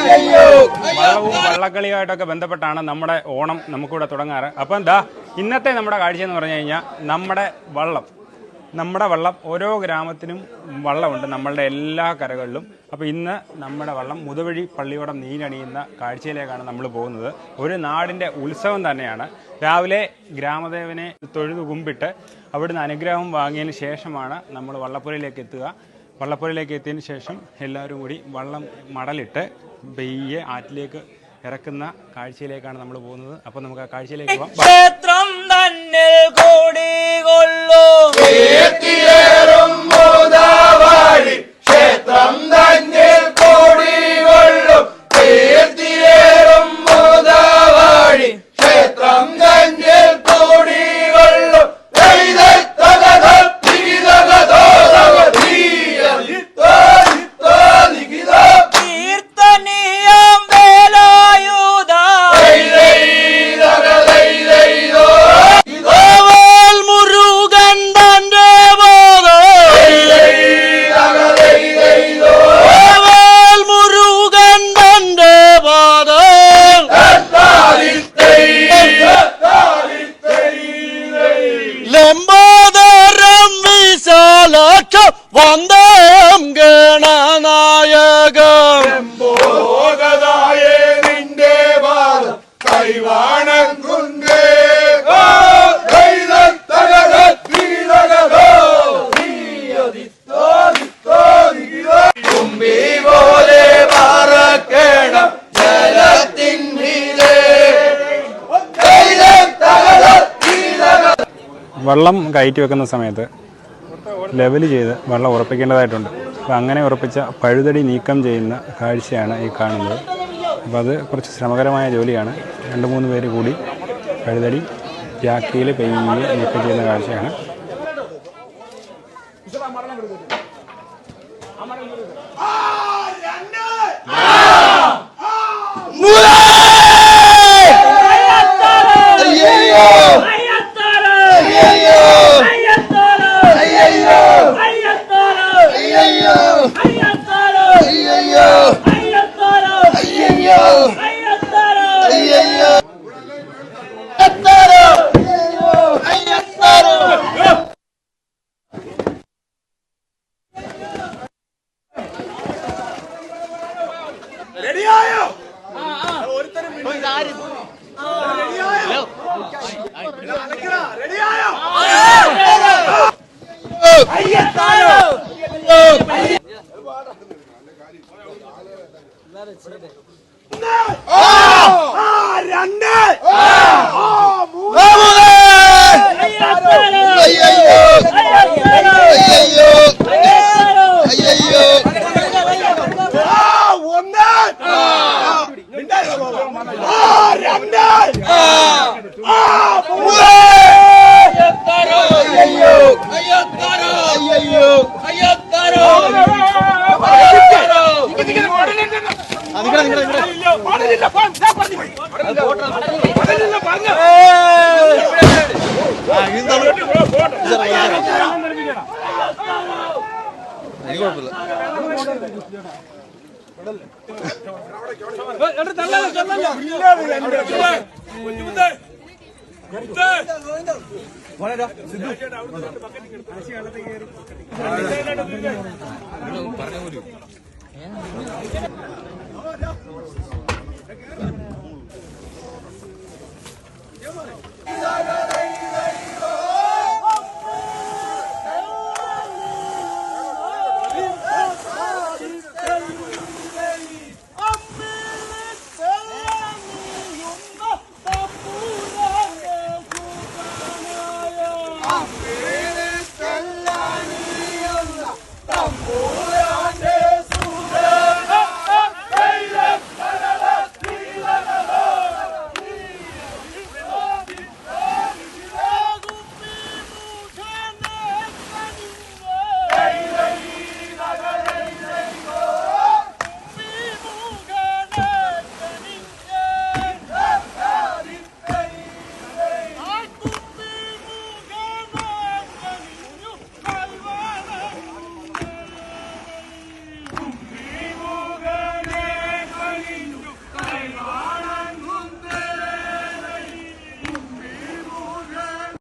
വള്ളവും വള്ളക്കളിയായിട്ടൊക്കെ ബന്ധപ്പെട്ടാണ് നമ്മുടെ ഓണം നമുക്കിവിടെ തുടങ്ങാറ്. അപ്പം എന്താ ഇന്നത്തെ നമ്മുടെ കാഴ്ച എന്ന് പറഞ്ഞു കഴിഞ്ഞാൽ നമ്മുടെ വള്ളം ഓരോ ഗ്രാമത്തിനും വള്ളമുണ്ട്, നമ്മളുടെ എല്ലാ കരകളിലും. അപ്പോൾ ഇന്ന് നമ്മുടെ വള്ളം മുതുവഴി പള്ളിയോടം നീരണിയുന്ന കാഴ്ചയിലേക്കാണ് നമ്മൾ പോകുന്നത്. ഒരു നാടിൻ്റെ ഉത്സവം തന്നെയാണ്. രാവിലെ ഗ്രാമദേവനെ തൊഴുതു കുമ്പിട്ട് അവിടുന്ന് അനുഗ്രഹം വാങ്ങിയതിന് ശേഷമാണ് നമ്മൾ വള്ളപ്പുരയിലേക്ക് എത്തുക. വള്ളപ്പുരയിലേക്ക് എത്തിയതിന് ശേഷം എല്ലാവരും കൂടി വള്ളം മടലിട്ട് പെയ്യെ ആറ്റിലേക്ക് ഇറക്കുന്ന കാഴ്ചയിലേക്കാണ് നമ്മൾ പോകുന്നത്. അപ്പോൾ നമുക്ക് ആ കാഴ്ചയിലേക്ക് പോകാം. ക്ഷേത്രം തന്നെ വന്ദം ഗണനായകം നിന്റെ പാദം കൈവാണങ്ങുന്നേ തുമ്പി പോലെ പറക്കണം ജലത്തിൻ വള്ളം കയറ്റി വെക്കുന്ന സമയത്ത് ലെവൽ ചെയ്ത് വെള്ളം ഉറപ്പിക്കേണ്ടതായിട്ടുണ്ട്. അപ്പോൾ അങ്ങനെ ഉറപ്പിച്ച പഴുതടി നീക്കം ചെയ്യുന്ന കാഴ്ചയാണ് ഈ കാണുന്നത്. അപ്പോൾ അത് കുറച്ച് ശ്രമകരമായ ജോലിയാണ്. 2-3 പേര് കൂടി പഴുതടി ജാക്കിയിൽ പെയ്യെ നീക്കം ചെയ്യുന്ന കാഴ്ചയാണ്.